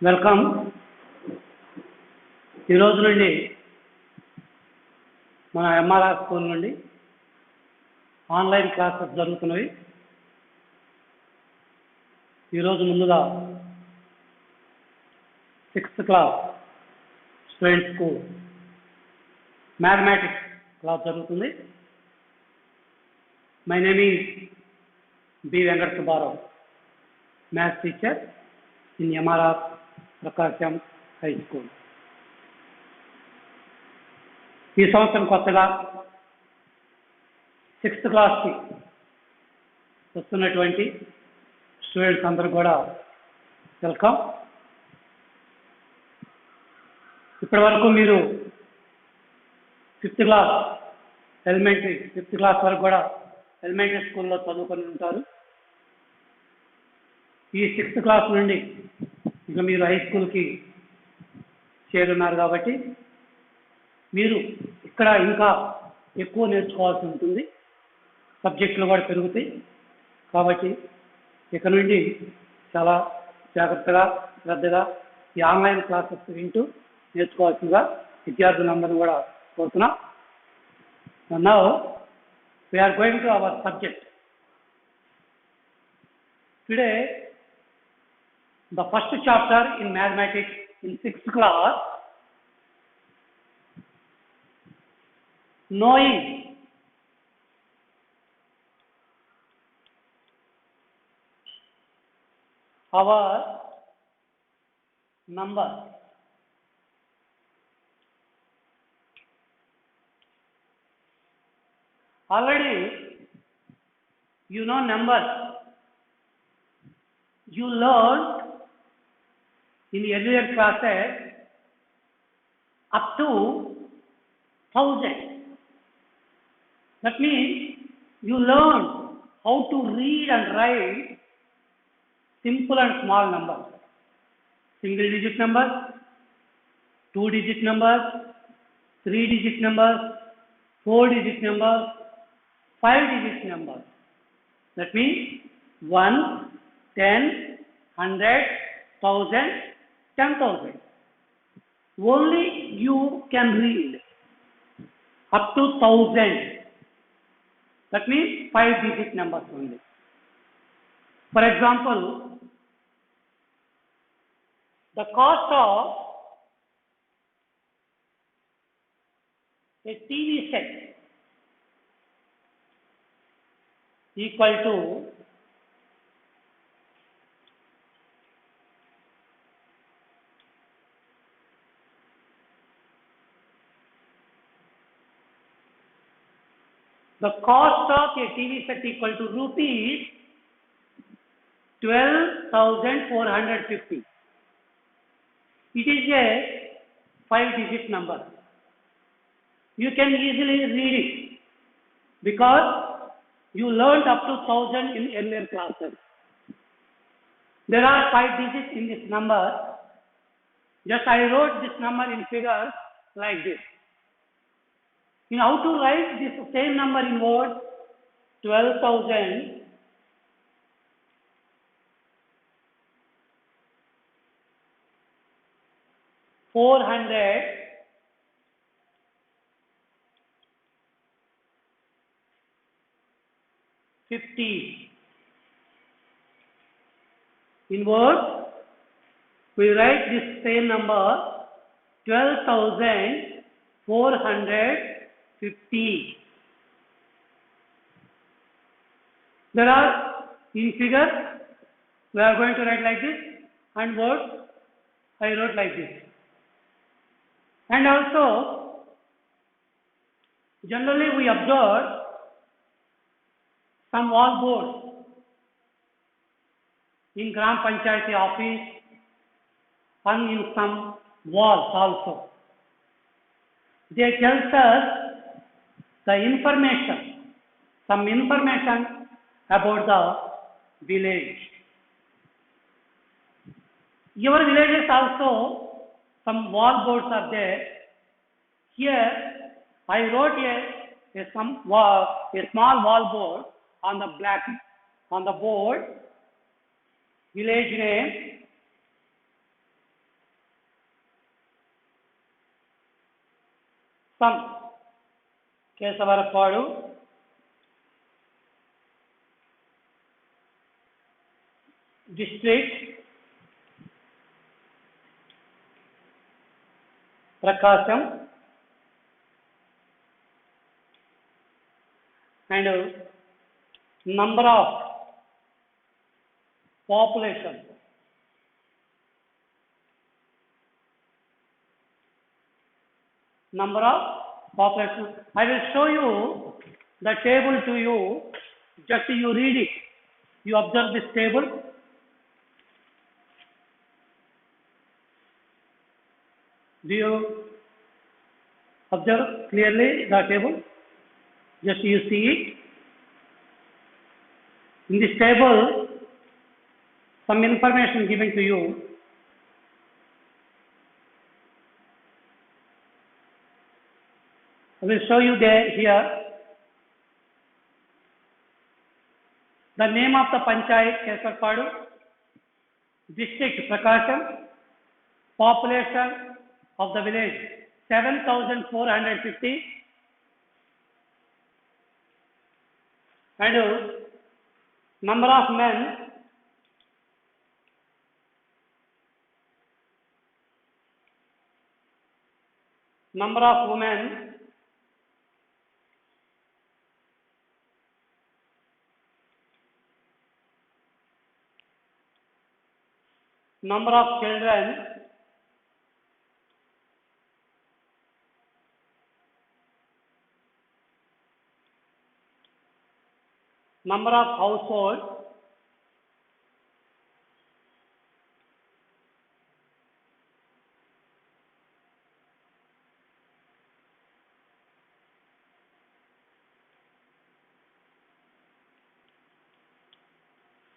Welcome. ఈరోజు నుండి మన ఎంఆర్ఆర్ స్కూల్ నుండి ఆన్లైన్ క్లాసెస్ జరుగుతున్నవి. ఈరోజు ముందుగా 6th క్లాస్ స్టూడెంట్స్కు మ్యాథమెటిక్స్ క్లాస్ జరుగుతుంది. My name is B Venkata Subbarao, maths teacher in MRR Prakasam high school. ఈ సంవత్సరం కొత్తగా 6th క్లాస్కి వస్తున్నటువంటి స్టూడెంట్స్ అందరూ కూడా వెల్కమ్. ఇప్పటి వరకు మీరు 5th class elementary 5th class వరకు కూడా ఎలిమెంటరీ స్కూల్లో చదువుకొని ఉంటారు. ఈ 6th క్లాస్ నుండి ఇక మీరు హై స్కూల్కి చేరున్నారు కాబట్టి మీరు ఇక్కడ ఇంకా ఎక్కువ నేర్చుకోవాల్సి ఉంటుంది. సబ్జెక్టులు కూడా పెరుగుతాయి కాబట్టి ఇక నుండి చాలా జాగ్రత్తగా శ్రద్ధగా ఈ ఆన్లైన్ క్లాసెస్ వింటూ నేర్చుకోవాల్సిందిగా విద్యార్థులందరూ కూడా కోరుతున్నాం. Now we are going to our subject. Today, the first chapter in mathematics in 6th class, knowing our number. Already you know numbers. You learned in the earlier classes up to 1000. That means you learned how to read and write simple and small numbers, single digit numbers, 2 digit numbers, 3 digit numbers, 4 digit numbers, 5 digit numbers. That means 1, 10, 100, 1000, 10,000. Only you can read up to 1000. That means 5 digit numbers only. For example, the cost of a TV set equal to the cost of a TV set equal to rupees 12,450. It is a 5 digit number. You can easily read it because you learned up to 1000 in earlier classes. There are 5 digits in this number. Just I wrote this number in figures like this. In how to write this same number in words, 12,450. In words, we write this same number 12,450. There are in figures we are going to write like this, and words I wrote like this. And also generally we observe some wall boards in Gram Panchayati office and in some walls also. They tells us the information, some information about the village. Your villages also some wall boards are there. Here I wrote a small wall board on the board, village name, some Kesavarapadu, district, Prakasam, and number of population. Number of population. I will show you the table to you. Just you read it. You observe this table. Do you observe clearly the table? Just you see it. In this table, some information given to you. I will show you there here. The name of the Panchayat Kesarpadu, district Prakasam, population of the village 7,450, and number of men 'number of women 'number of children 'number of household,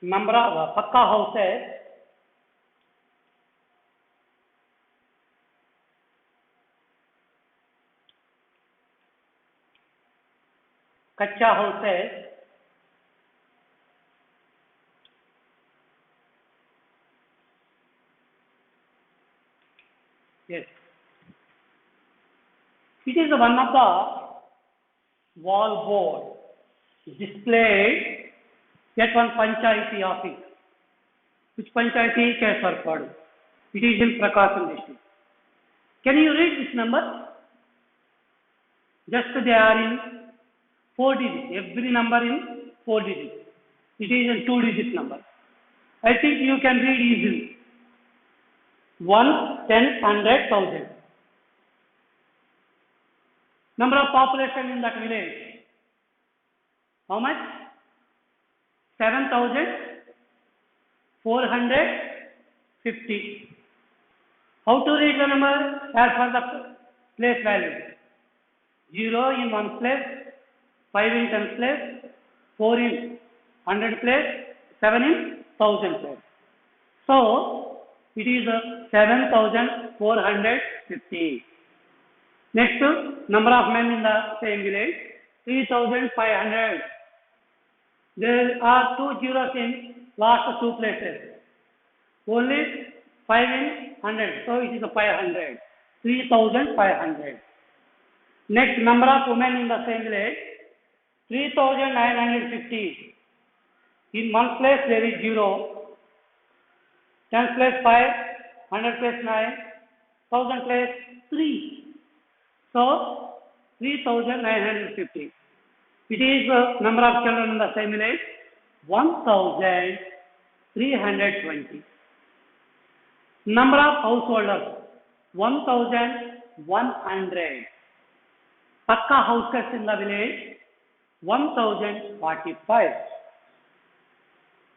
number of pakka houses, kacha houses, yes. It is one of the wall board displayed at one Panchayati office. Which Panchayati? Kesarpadu. It is in Prakasam district. Can you read this number? Just they are in 4 digits. Every number in 4 digits. It is a 2-digit number. I think you can read easily. 1, 10, 100, 1000. Number of population in that village. How much? 7,450. How to read the number? As per the place value. 0 in 1 place, 5 in 10 place, 4 in 100 place, 7 in 1000 place. So, it is 7,450. Next, number of men in the same village, 3,500. There are 2 zeros in last 2 places. Only 5 in 100. So, it is 500. 3,500. Next, number of women in the same village, 3,950. In 1 place there is 0. 10 place 5, 100 place 9, 1000 place 3. So, 3,950. It is the number of children in the same village, 1,320. Number of householders, 1,100. Pakka houses in the village, 1,045.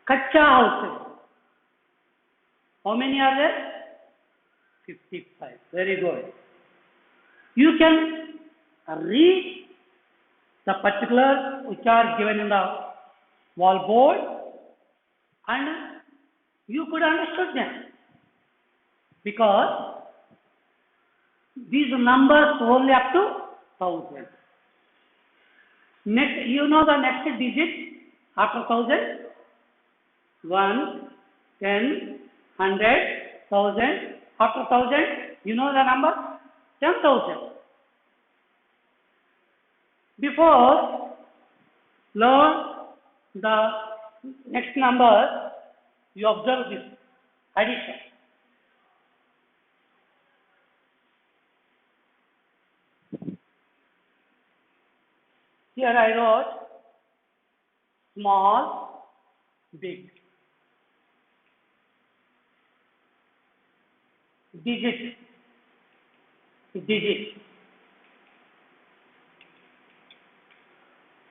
Kacha houses, how many are there? 55. Very good. You can read the particulars which are given in the wall board and you could understand them because these numbers only up to 1000. Next, you know the next digit after 1000? 1, 10, 100, 1000. After 1000, you know the number? 10,000. Before learn the next number, you observe this addition. Here I wrote small, big, digit, digit,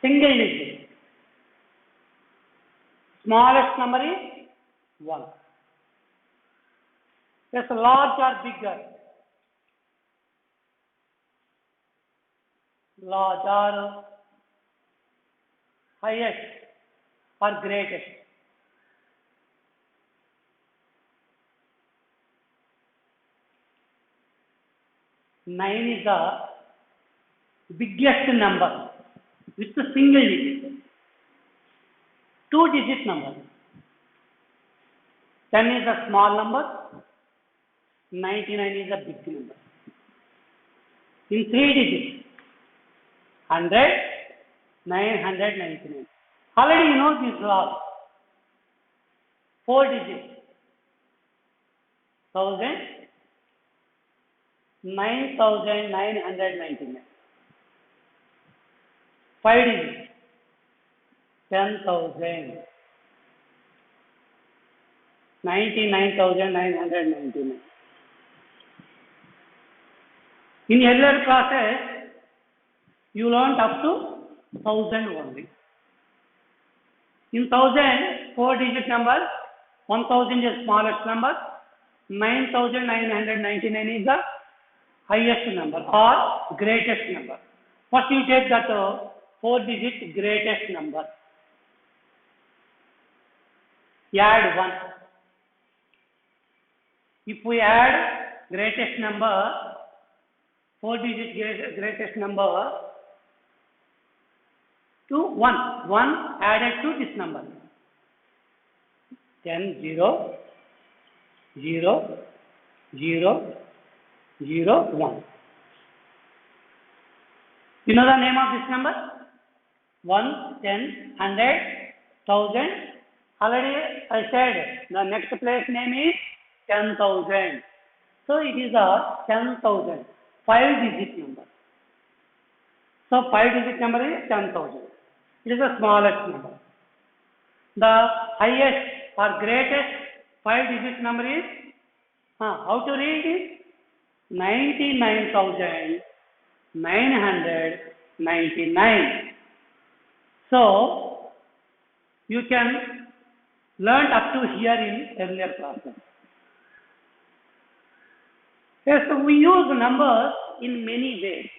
single digit. Smallest number is 1. Yes, large or bigger. Large or highest or greatest. Nine is the biggest number with a single digit. 2-digit number. 10 is a small number. 99 is a big number. In 3 digits, 100, 999. Already you know this law. 4 digits, 1000, 9999. 5 digits, 10,000, 99,999. In earlier classes, you learned up to 1000 only. In 1000, 4-digit number, 1000 is smallest number, 9999 is the highest number or greatest number. First you take that 4-digit greatest number. Add 1. If we add greatest number, 4-digit greatest number to 1. 1 added to this number. 10, 0, 0, 0, 0, 1. You know the name of this number? 1, 10, 100, 1000. Already I said the next place name is 10,000. So it is a 10,000. 5-digit number. So 5-digit number is 10,000. It is the smallest number. The highest or greatest 5-digit number is, how to read it? 99,999. So you can learn up to here in earlier classes. Yes, so we use numbers in many ways.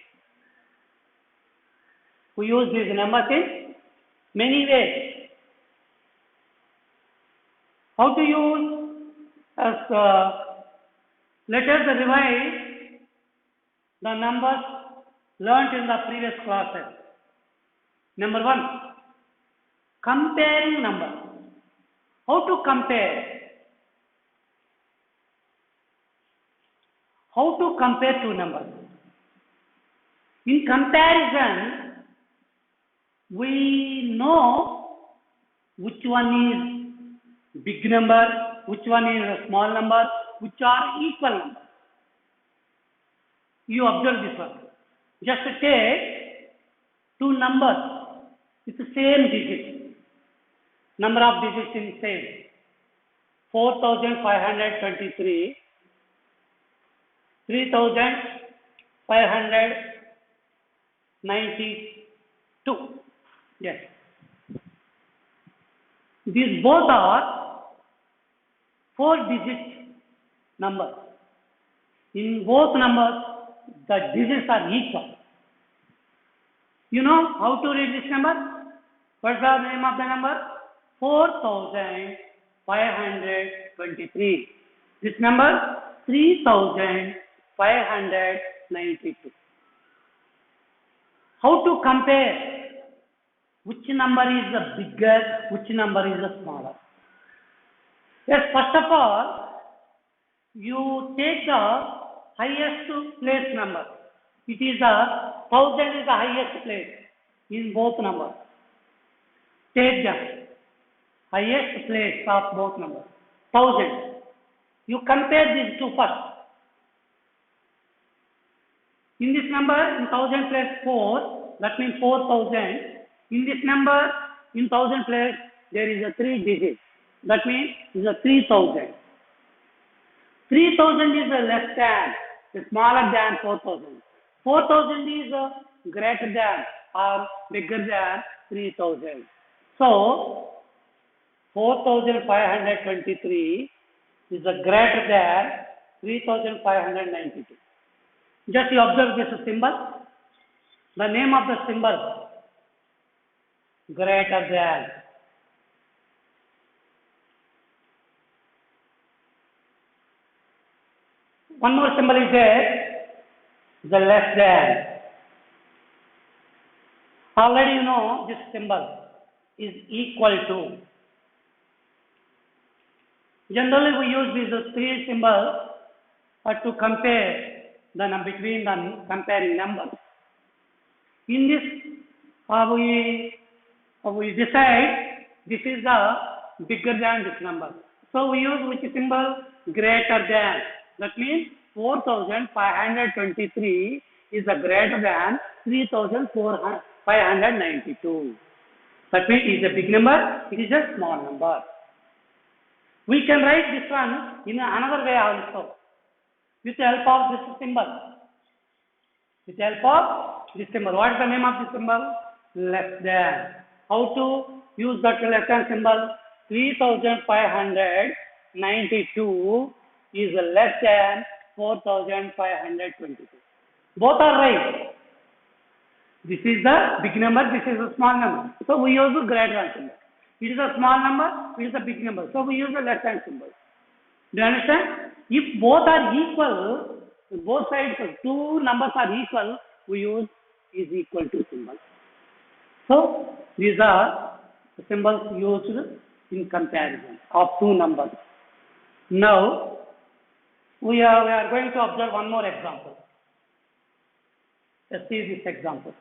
We use these numbers in many ways. How to use? Let us revise the numbers learnt in the previous classes. Number 1, comparing numbers. How to compare? How to compare two numbers? In comparison, we know which one is big number, which one is a small number, which are equal numbers. You observe this one. Just take two numbers with the same digit. Number of digits in same. 4,523. 3,592. Yes. These both are 4-digit numbers. In both numbers, the digits are equal. You know how to read this number? What's the name of the number? 4,523. This number 3,592. How to compare? Which number is the bigger, which number is the smaller? Yes, first of all, you take the highest place number. It is 1000 is the highest place. in both numbers. Take them. Highest place of both numbers. 1000. You compare these two first. In this number, in 1000 place 4, that means 4000. In this number, in 1000 place, there is a 3 digits. That means it is a 3000. 3000 is a less than, smaller than 4000. 4000 is a greater than or bigger than 3000. So, 4523 is a greater than 3592. Just you observe this symbol. The name of the symbol, greater than. One more symbol is there, the less than. Already you know this symbol is equal to. Generally we use these three symbols to compare between the comparing numbers. In this we decide this is the bigger than this number. So we use which symbol? Greater than. That means 4523 is a greater than 3592. That means it is a big number, it is a small number. We can write this one in another way also, with the help of this symbol. With the help of this symbol. What is the name of this symbol? Less than. How to use that less than symbol? 3592 is less than 4522. Both are right. This is the big number, this is a small number. So we use the greater than symbol. It is a small number, it is a big number. So we use the less than symbol. Do you understand? If both are equal, both sides, two numbers are equal, we use is equal to symbol. So these are the symbols used in comparison of two numbers. Now we are going to observe one more example. Let's see this example.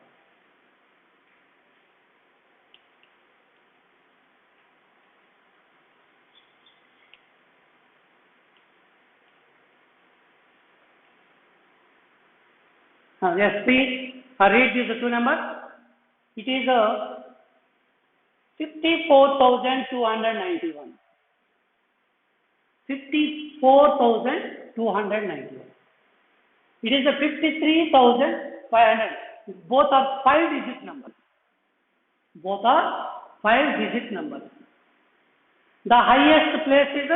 Yes, please read these two numbers. It is 54,291. 54,291. It is a 53,500. Both are 5-digit numbers. Both are 5-digit numbers. The highest place is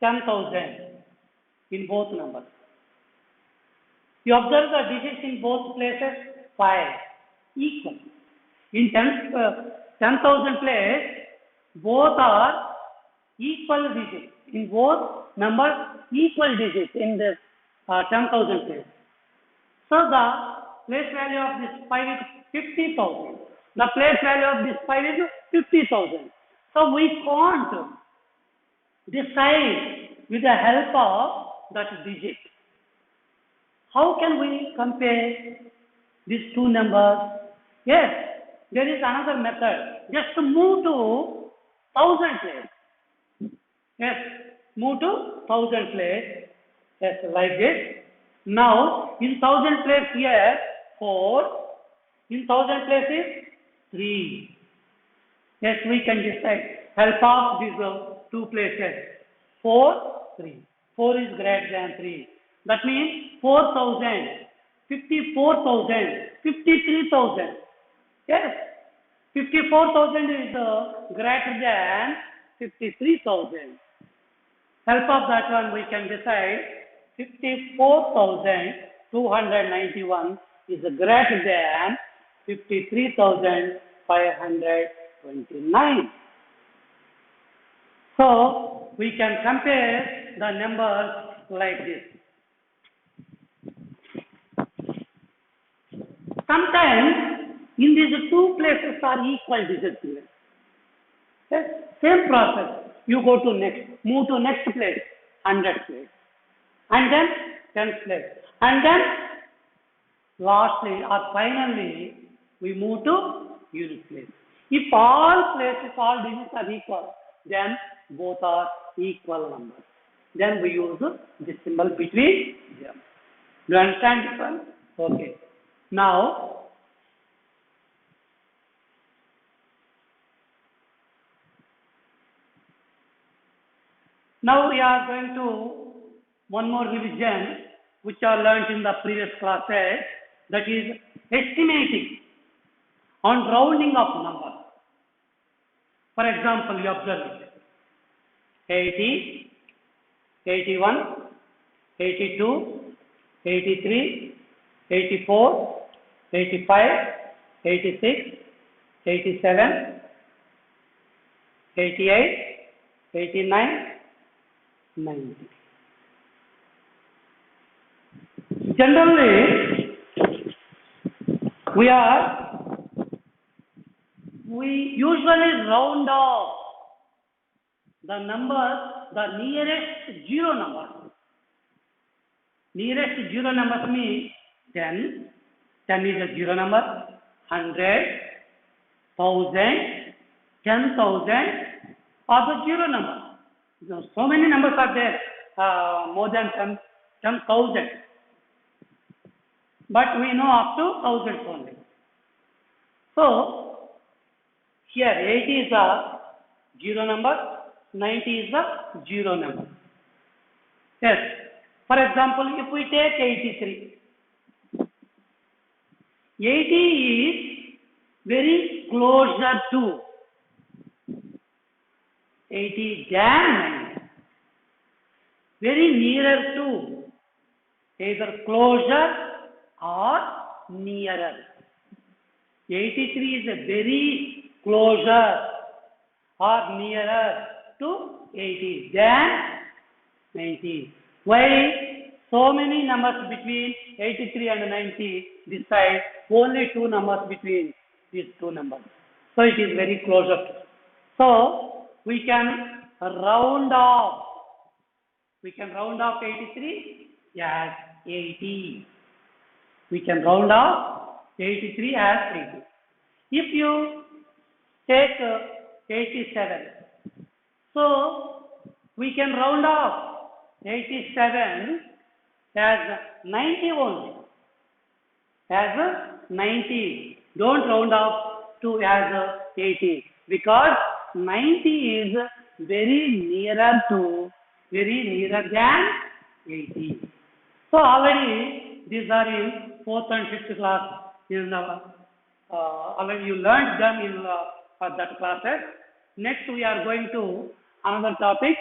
10,000 in both numbers. You observe the digits in both places 5 equal. In 10,000 place, both are equal digits. In both numbers, equal digits in the 10,000 place. So the place value of this 5 is 50,000. The place value of this 5 is 50,000. So we can't decide with the help of that digit. How can we compare these two numbers? Yes, there is another method. Just move to 1000 place. Yes, move to 1000 place. Yes, like this. Now, in 1000 place here, 4. In 1000 place is 3. Yes, we can decide. Help of these two places. 4, 3. 4 is greater than 3. That means 4,000, 54,000, 53,000. Yes, 54,000 is greater than 53,000. Help of that one we can decide 54,291 is greater than 53,529. So we can compare the numbers like this. Sometimes in these two places are equal digits. Yes, same process. You go to next, move to next place, 100th place, and then 10th place, and then lastly or finally we move to unit place. If all places, all digits are equal, then both are equal numbers. Then we use this symbol between them. Do you understand this one? Okay. Now, we are going to one more revision which are learnt in the previous classes, that is estimating on rounding of numbers. For example, you observe it. 80, 81, 82, 83, 84, 85, 86, 87, 88, 89, 90. Generally, we usually round off the numbers, the nearest zero number. Nearest zero numbers means 10. 10 is a zero number. 100, 1000, 10,000 are the zero number. So many numbers are there, more than 10,000. But we know up to thousands only. So, here 80 is a zero number, 90 is a zero number. Yes. For example, if we take 83, 80 is very closer to 80 than 90. Very nearer to, either closer or nearer. 83 is a very closer or nearer to 80 than 90. Why so many numbers between 83 and 90? This side only two numbers between these two numbers. So it is very closer. So we can round off. We can round off 83 as 80. We can round off 83 as 80. If you take 87, so we can round off 87 as 90 only. As 90. Don't round off to as 80, because 90 is very nearer than 80. So already these are in 4th and 5th class. Already you learned them in that classes. Next we are going to another topic.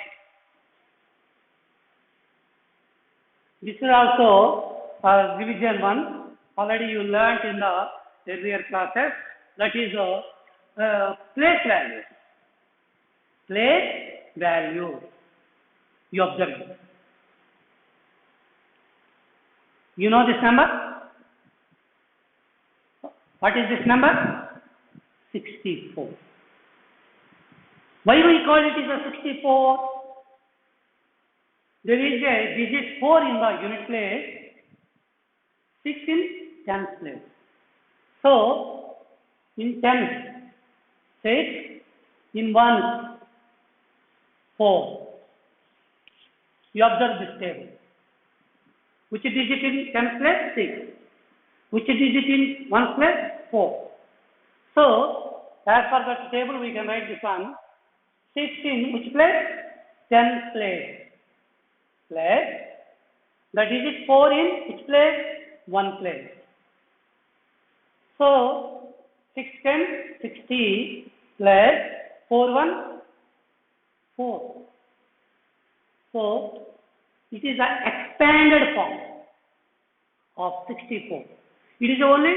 This is also revision one. Already you learned in the earlier classes. That is place value. Place value. You observe it. You know this number? What is this number? 64. Why we call it is a 64? There is a digit 4 in the unit place, 6 in tens place. So, in tens, 6, in ones, 4. You observe this table. Which digit in tens place? 6. Which digit in ones place? 4. So, as per that table, we can write this one. 6 in which place? Tens place. Place. The digit 4 in which place? 1 place. So, 6 10, 60 plus 4 1, 4. So, it is an expanded form of 64. It is only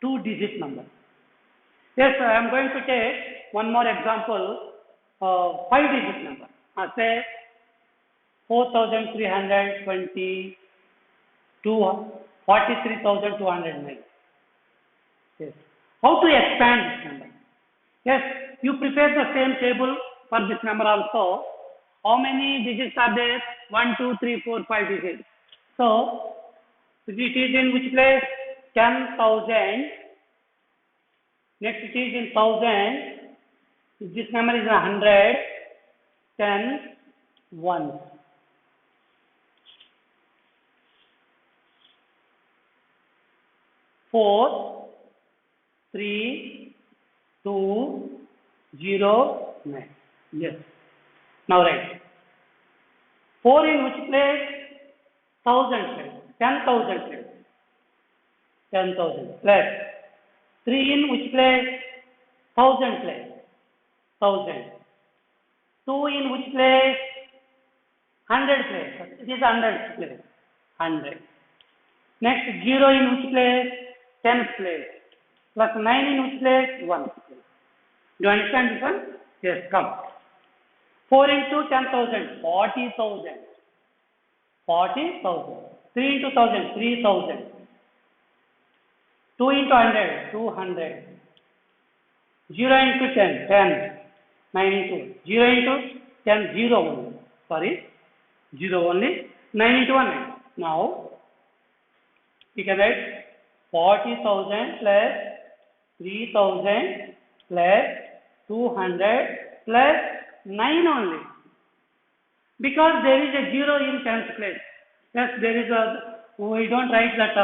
2-digit number. Yes, I am going to take one more example of 5-digit number. I say 4,320 to 43,209. Yes. How to expand this number? Yes, you prepare the same table for this number also. How many digits are there? 1, 2, 3, 4, 5 digits. So, it is in which place? 10,000 Next it is in thousand. This number is 100, 10, 1. 4, 3, 2, 0, 9. Yes. Now write. 4 in which place? 1000 place. 10,000 place. 10,000 plus. 3 in which place? 1000 place. 1000. 2 in which place? 100 place. It is 100 place. 100. Next 0 in which place? 10th place. Plus 9 in which place? 1 place. Do you understand this one? Yes, come. 4 into 10,000, 40,000. 40,000. 3 into 1,000, 3,000. 2 into 100, 200. 0 into 10, 10. 9 into 0 into 10, 0 only. Sorry, 0 only. 9 into 1, 9. Now, you can write 40,000 plus 3,000 plus 200 plus 9 only. Because there is a 0 in 10th place. Yes, there is a, we don't write that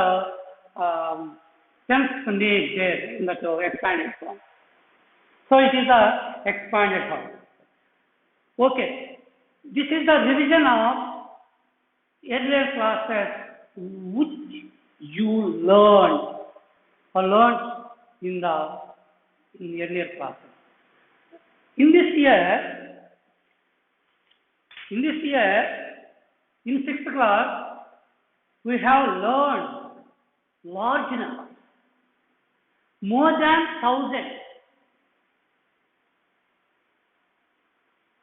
10th name there in that expanded form. So it is a expanded form. Okay. This is the revision of earlier classes which you learned in earlier classes. In this year, in 6th class, we have learned large number, more than 1,000.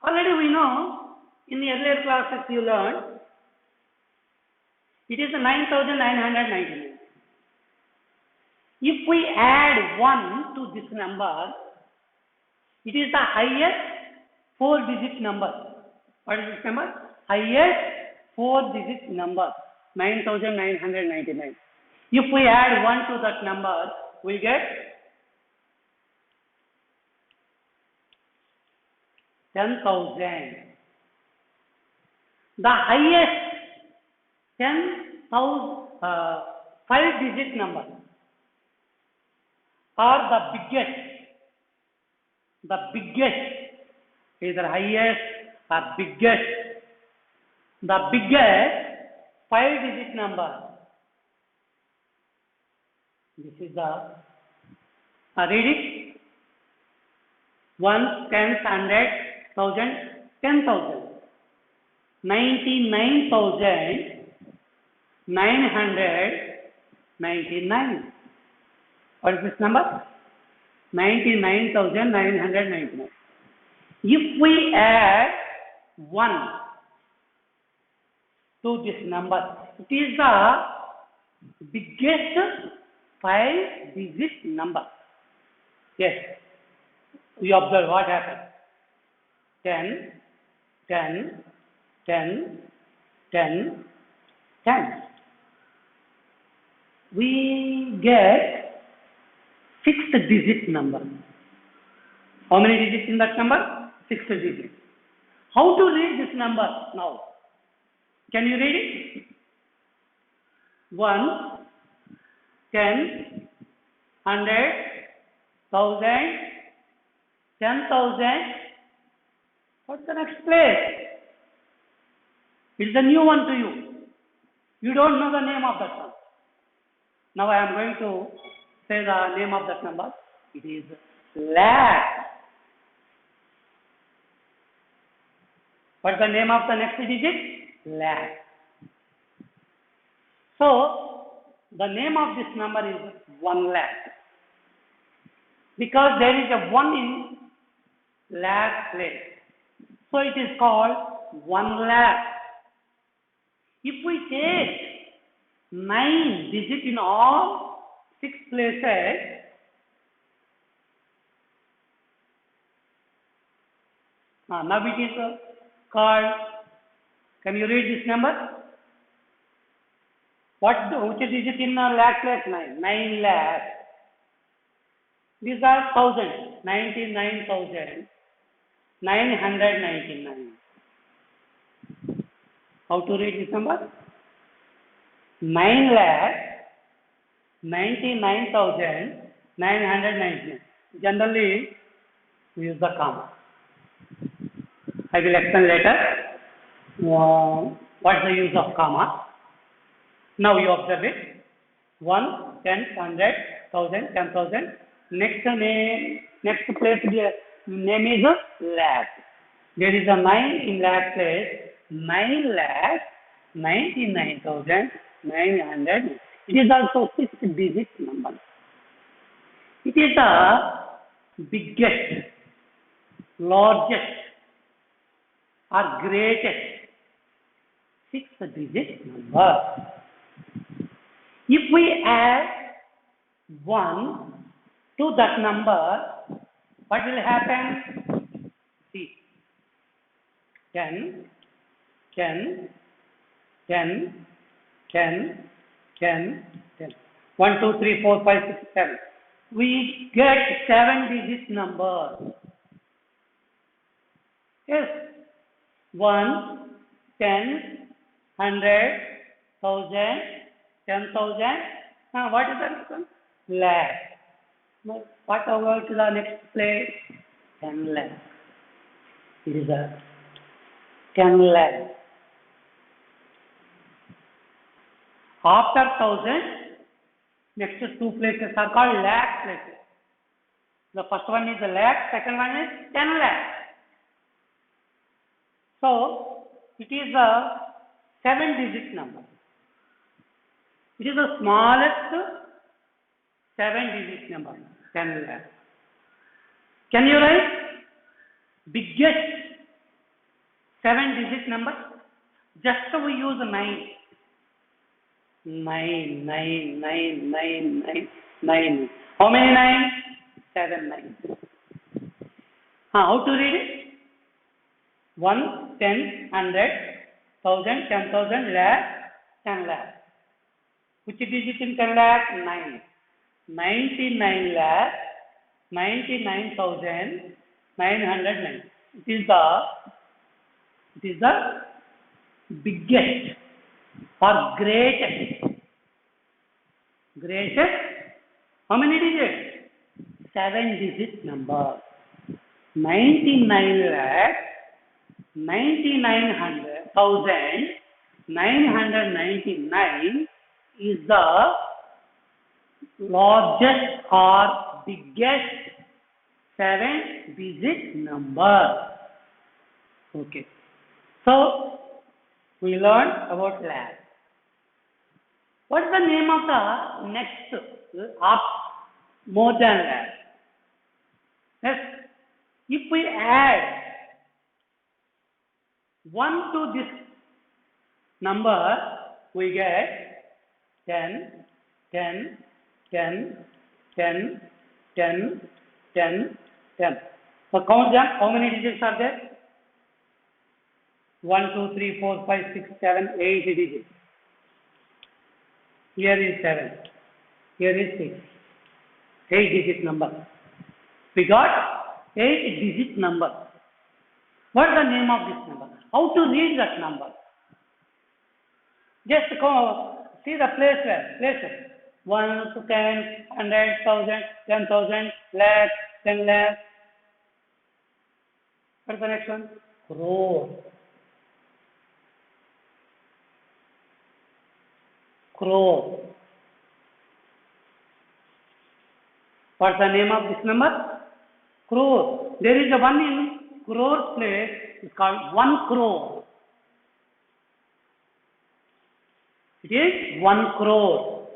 Already we know, in the earlier classes you learned, it is 9,999. If we add 1 to this number, it is the highest 4-digit number. What is this number? Highest 4-digit number, 9,999. If we add 1 to that number, we get 10,000. The highest 5-digit number or the biggest, either highest or biggest, the biggest 5-digit number. This is the read it. 1, 10, 100, 1,000, 10,000. 99,999. What is this number? 99,999. If we add 1 to this number, it is the biggest 5-digit number. Yes. We observe what happens. 10, 10, 10, 10, 10. We get 6th-digit number. How many digits in that number? 6 digits. How to read this number now? Can you read it? 1, 10, 100, 1,000, 10,000. What's the next place? It's a new one to you. You don't know the name of that one. Now I am going to say the name of that number. It is lakh. What's the name of the next digit? Lakh. So, the name of this number is 1 lakh. Because there is a 1 in lakh place. So, it is called 1 lakh. If we take 9 digits in all 6 places, now it is called, can you read this number? Which digit in lakh place? 9. 9 lakh. These are thousand, 99,999. How to read this number? 9,99,999. Generally, we use the comma. I will explain later what's the use of comma. Now you observe it. 1, 10, 100, 1000, 10,000. Next place name is lakh. There is a 9 in lakh place. 9,99,900. It is also 6-digit number. It is the biggest, largest, or greatest 6-digit number. If we add 1 to that number, what will happen? See, 10, 10, 10, 10, 10, 10. 1, 2, 3, 4, 5, 6, 7. We get 7-digit number. Yes. 1, 10, 100, 1000, 10,000. Now what is the next one? Lakh. Now what about the next place? 10 lakh. It is a 10 lakh. After 1,000, next 2 places are called lakh places. The first one is the lakh, second one is 10 lakh. So, it is a 7-digit number. It is the smallest 7-digit number, 10 lakh. Can you write biggest 7-digit number? Just we use 9. 9, 9, 9, 9, 9, 9. How many 9? 7 9. How to read it? 1, 10, 100, 1000, 10,000, lakh, 10 lakh. Which digit in 10 lakh? 9. 99 lakh, 99,909. It is the biggest or greatest. Greatest. How many digits? 7-digit number. 99 lakh, 99,999 is the largest or biggest 7-digit number. Okay. So, we learned about lakh. What is the name of the next up more than lakh? Yes. If we add 1 to this number, we get 10, 10, 10, 10, 10, 10, 10. So count them. How many digits are there? 1, 2, 3, 4, 5, 6, 7, 8 digits. Here is 7. Here is 6. 8-digit number. We got 8-digit number. What is the name of this number? How to read that number? Just see the places. 1 to 10, 100, 1,000, 10,000, lakh, 10 lakh. What is the next one? Crore. Crore. What's the name of this number? Crore. There is a one in crore place. It's called 1 crore. It is 1 crore.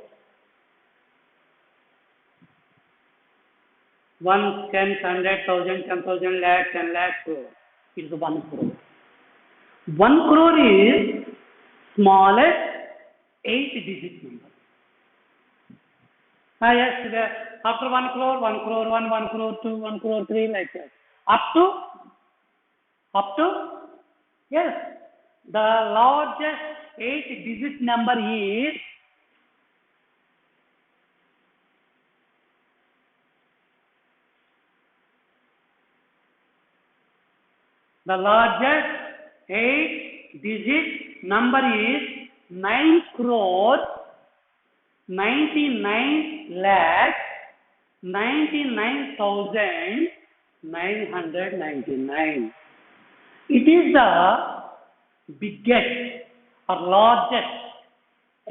1, 10, 100, 1,000, 10,000, lakh, 10 lakh, crore. It is 1 crore. 1 crore is smallest 8-digit number. Yes, after 1 crore, 1 crore 1, 1 crore 2, 1 crore 3, like that. Up to, yes, the largest 8-digit number is The largest 8-digit number is 9 crore 99 lakh 99,999. It is the biggest or largest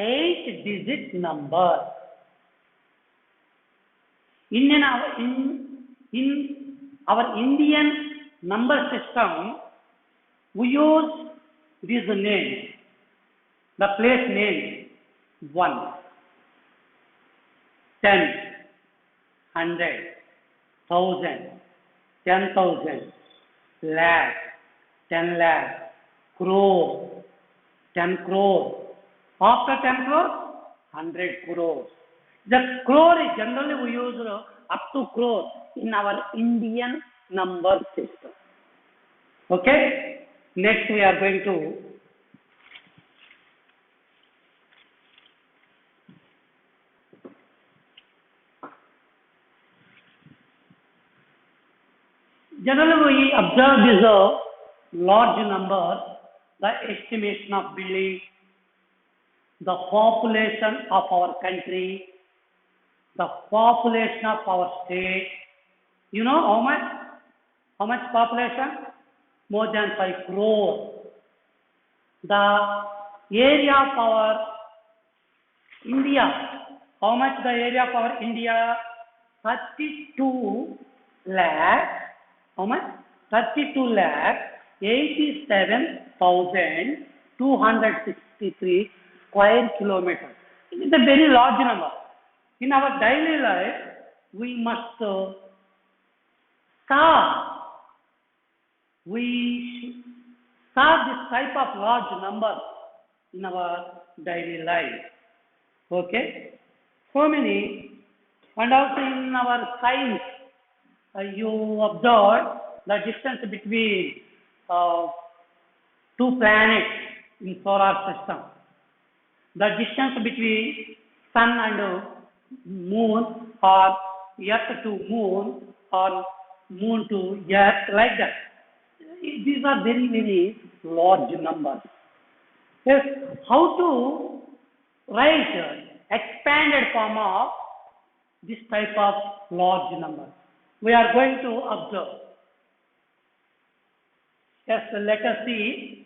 8-digit number. In our Indian number system, we use this name, the place name 1, 10, 100, 1000, 10,000, lakh, 10 lakh, crore, 10 crore. After 10 crore, 100 crores. The crore is generally we use up to crore in our Indian number system. Okay? Next we are going to generally we observe this large number, the estimation of building, the population of our country, the population of our state. You know how much? How much population? More than 5 crore. The area of our India. How much the area of our India? 32 lakh. How much? 32 lakh 87,263 square kilometers. It is a very large number. In our daily life, we must we saw this type of large number in our daily life. Okay? So many, and also in our science, you observe the distance between two planets in solar system. The distance between sun and moon, or earth to moon, or moon to earth, like that. These are very, very large numbers. Yes, how to write expanded form of this type of large number? We are going to observe. Yes, let us see.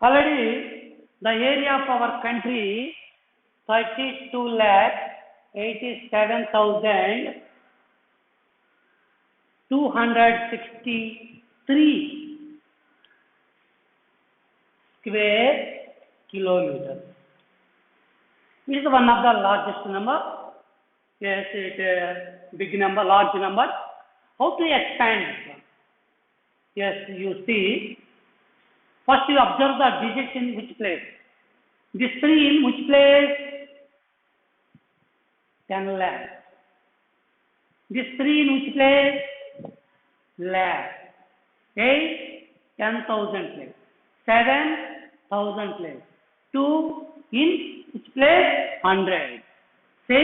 Already the area of our country 32 lakh 87,263 square kilometers. It is one of the largest number. Yes, it is a big number, large number. How to expand it? Yes, you see. First you observe the digits in which place. This 3 in which place? 10 lakh. This 3 in which place? Lakh. 8, 10,000 place. 7,000 place. 2 in which place? 100. 6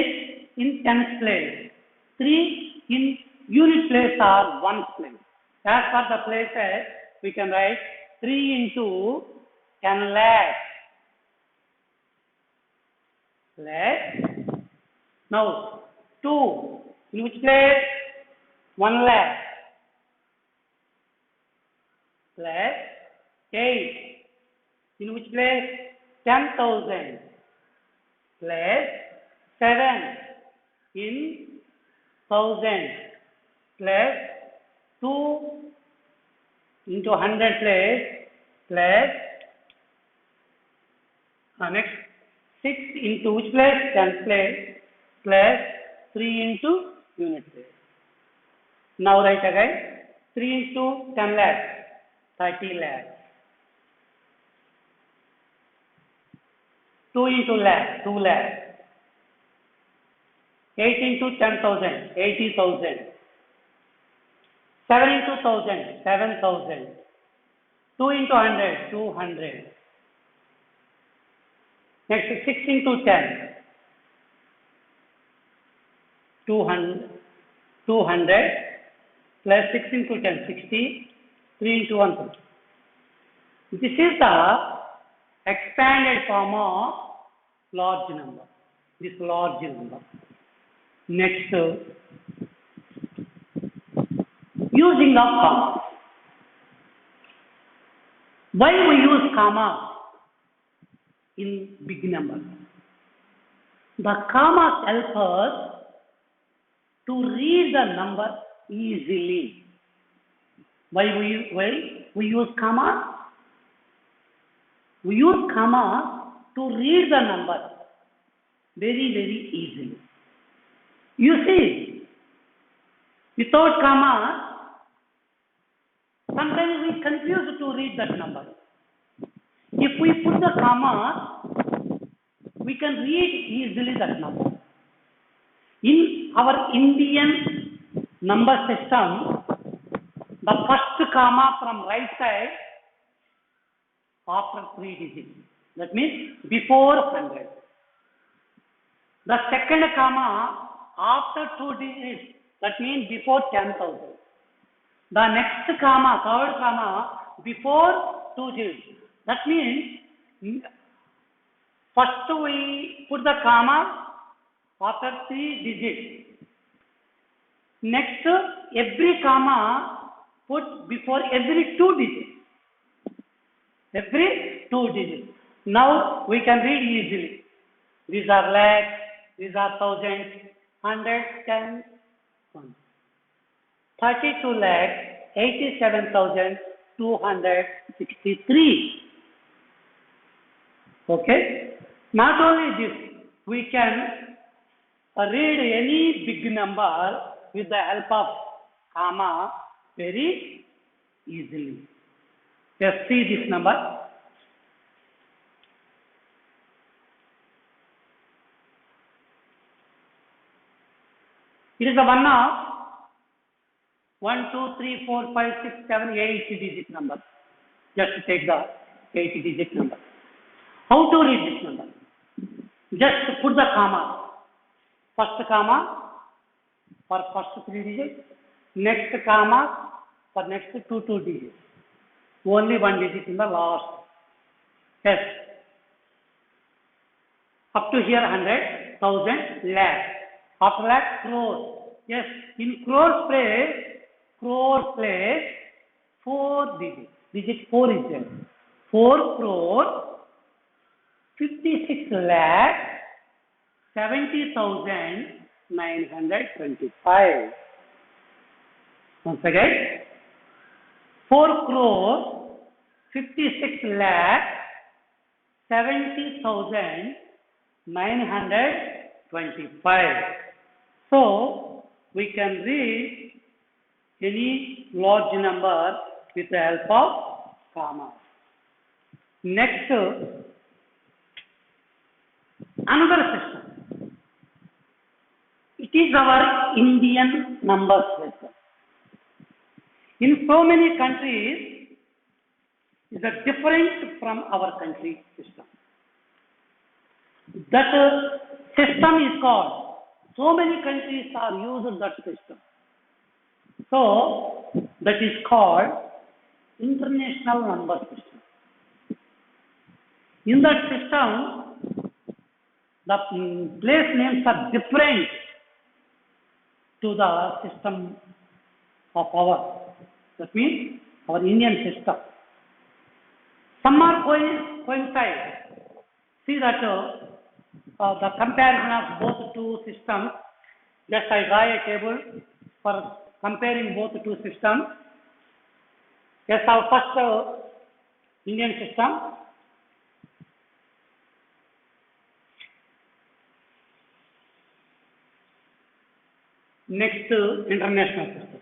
in 10th place. 3 in unit place or 1st place. As for the places, we can write 3 into 10 lakh. Now, 2 in which place? 1 lakh. Plus 8 in which place? 10,000. Plus 7 in 1,000. Plus 2 into 100 place. Plus next 6 into which place? 10th place. Plus 3 into unit place. Now write again. 3 into 10 lakh. 30 lakh. 2 into lakh. 2 lakh. 8 into 10,000. 80,000. 7 into 1,000. 7,000. 2 into 100. 200. Next, 6 into 10. 200, 200 plus 6 into 10, 60, 3 into 1, 50. This is the expanded form of large number. This large number. Next, using of comma. Why we use comma in big numbers? The commas help us to read the number easily. Why we use comma? We use comma to read the number very easily. You see, without comma, sometimes we confuse to read that number. If we put the comma, we can read easily that number. In our Indian number system, the first comma from right side after 3 digits. That means before 100. The second comma after 2 digits. That means before 10,000. The next comma, third comma, before 2 digits. That means first we put the comma after 3 digits. Next, every comma put before every 2 digits. Every 2 digits. Now we can read easily. These are lakhs, these are thousands, hundreds, tens, 32 lakhs, 87,263. Okay. Not only this, we can read any big number with the help of comma very easily. Just see this number. It is the one of 1, 2, 3, 4, 5, 6, 7, 8 digit number. Just take the 8 digit number. How to read this number? Just put the comma. First comma for first 3 digits. Next comma for next 2 digits. Only 1 digit in the last. Yes. Up to here 100, 1000, lakh. After that, crores. Yes, in crores place, 4 digits. Digit 4 is there. 4 crores, 56 lakh, 70,925. Once again, 4 crores, 56 lakh, 70,925. So, we can read any large number with the help of comma. Next, another system. It is our Indian number system. In so many countries, it is different from our country system. That system is called, so many countries are using that system. So, that is called international number system. In that system, the place names are different to the system of our, that means our Indian system. Some are coincide. See that the comparison of both two systems. Just I draw a table for comparing both two systems. Yes, our first Indian system. Next, international system.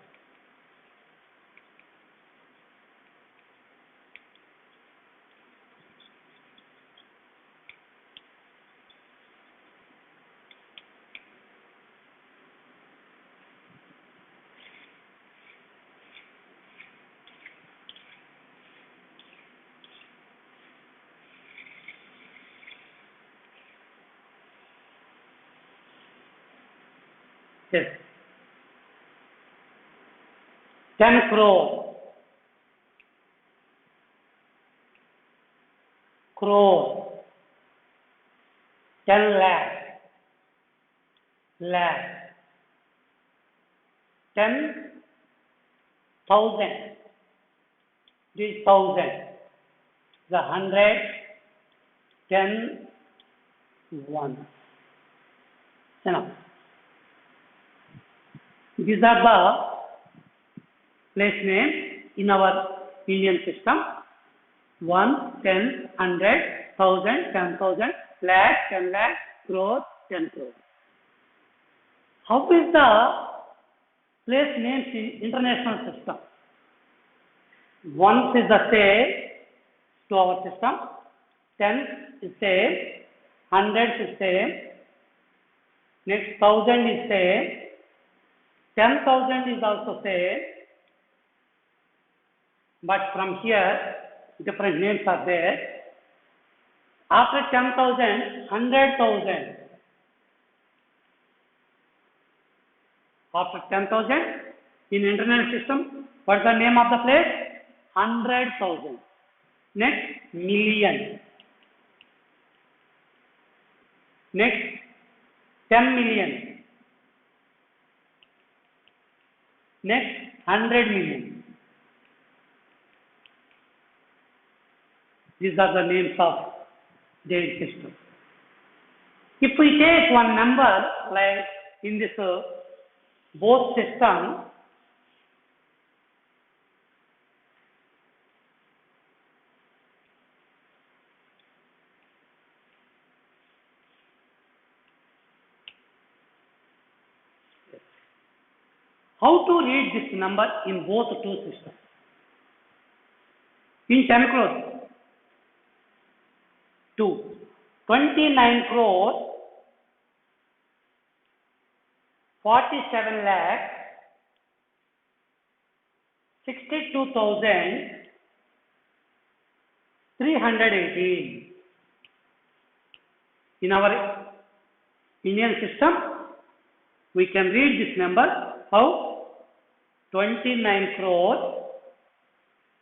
Yes. 10 crore. Crore. 10 lakh. Lakh. 10,000. This thousand. The 100, 10, 1. Enough. These are the place names in our Indian system. 1, 10, 100, 1000, 10,000, lakh, 10 lakh, crore, 10 crore. How is the place names in international system? Ones is the same to our system, 10 is same, 100 is same, next 1000 is same, 10,000 is also same, but from here different names are there. After 10,000, 100,000. After 10,000, in international system, what's the name of the place? 100,000. Next, million. Next, 10 million. Next, 100 million. These are the names of their system. If we take one number, like in this both system, how to read this number in both two systems? In 10 crores, 2, 29 crores, 47 lakh, 62,318. In our Indian system, we can read this number how? 29 crores,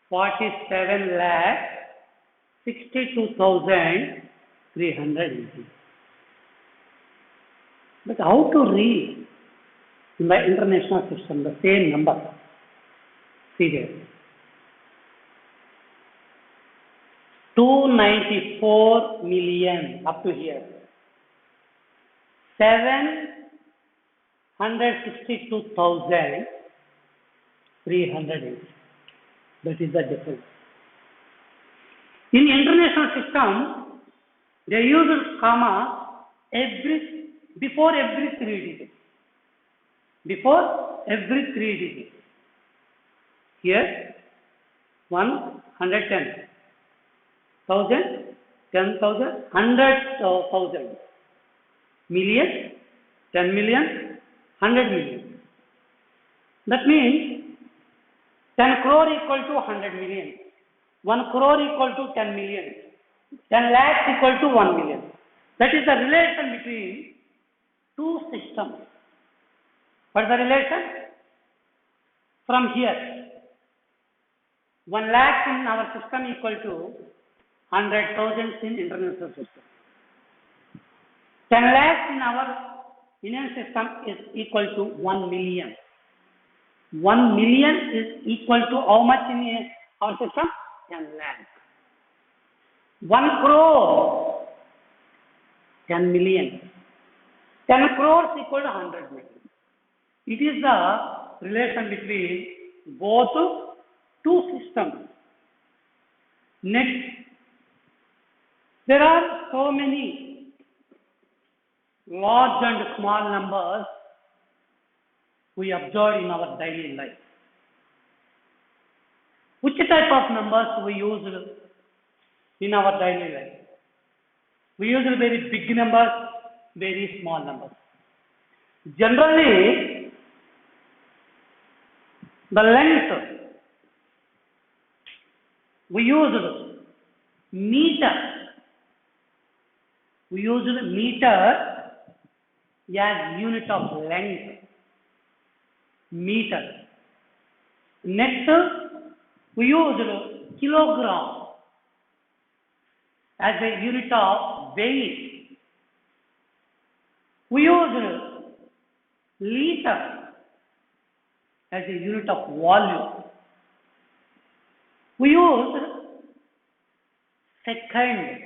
47 lakh, 62,318. But how to read in the international system the same number? See there. 294 million up to here. 762,308. That is the difference. In international system, they use comma before every 3 digits. Before every 3 digits. Here, 110, 1,000, 10,000, 100,000, million, 10 million, 100 million. That means 10 crore equal to 100 million, 1 crore equal to 10 million, 10 lakhs equal to 1 million. That is the relation between two systems. What is the relation? From here, 1 lakh in our system equal to 100,000 in international system. 10 lakhs in our Indian system is equal to 1 million. 1 million is equal to how much in our system? 10 lakhs. 1 crore, 10 million. 10 crores equal to 100 million. It is the relation between both two systems. Next, there are so many large and small numbers we observe in our daily life. Which type of numbers we use in our daily life? We use very big numbers, very small numbers. Generally, the length we use meter. We use meter as unit of length. meter. Next, we used kilogram as a unit of weight. We used liter as a unit of volume. We used second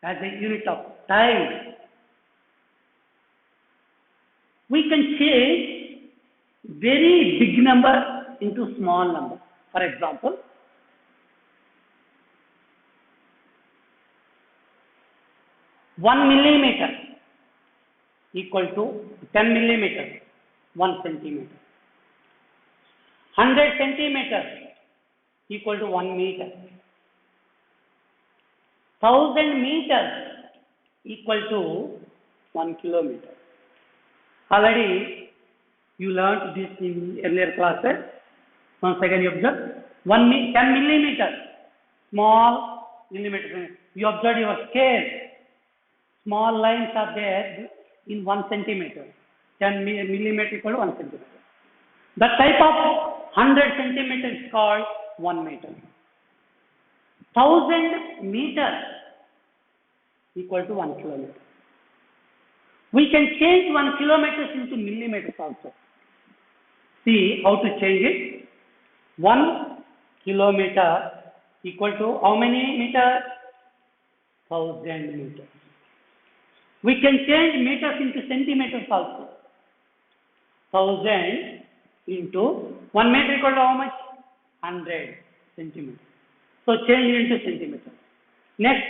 as a unit of time. We can change very big number into small number. For example, 1 millimeter equal to 10 millimeters, 1 centimeter. 100 centimeters equal to 1 meter. 1000 meters equal to 1 kilometer. Already you learned this in earlier classes. Once again you observe 10 millimeter, small millimeter. You observe your scale. Small lines are there in 1 centimeter. 10 millimeter equal to 1 centimeter. The type of 100 centimeter is called 1 meter. 1000 meters equal to 1 kilometer. We can change 1 kilometer into millimeters also. See how to change it. 1 kilometer equal to how many meters? 1000 meters. We can change meters into centimeters also. 1000 into 1 meter equal to how much? 100 centimeters. So change it into centimeters. Next,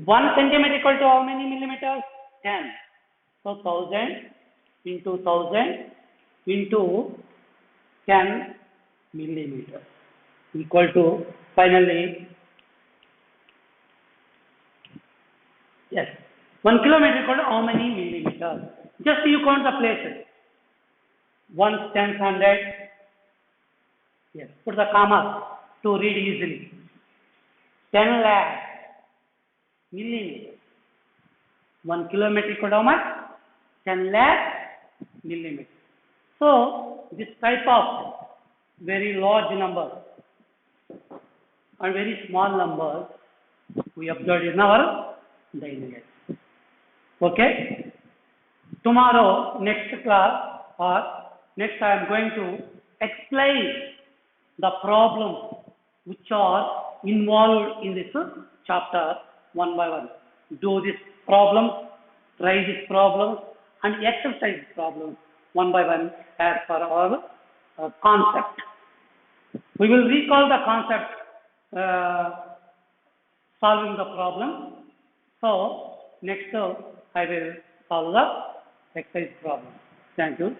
1 centimeter equal to how many millimeters? 10. So 1000 into 1000 into 10 millimeters equal to finally, yes, 1 kilometer equal to how many millimeters? Just you count the places. 1 tens 100. Yes, put the commas to read easily. 10 lakh millimeters. 1 kilometer equal to how much? 10 lakh millimeters. So this type of very large numbers and very small numbers we observed in our daily life. Okay? Tomorrow, next class or next I am going to explain the problems which are involved in this chapter one by one. Do this problem, try this problem and exercise this problem one by one as per our concept. We will recall the concept solving the problem. So next I will solve the exercise problem. Thank you.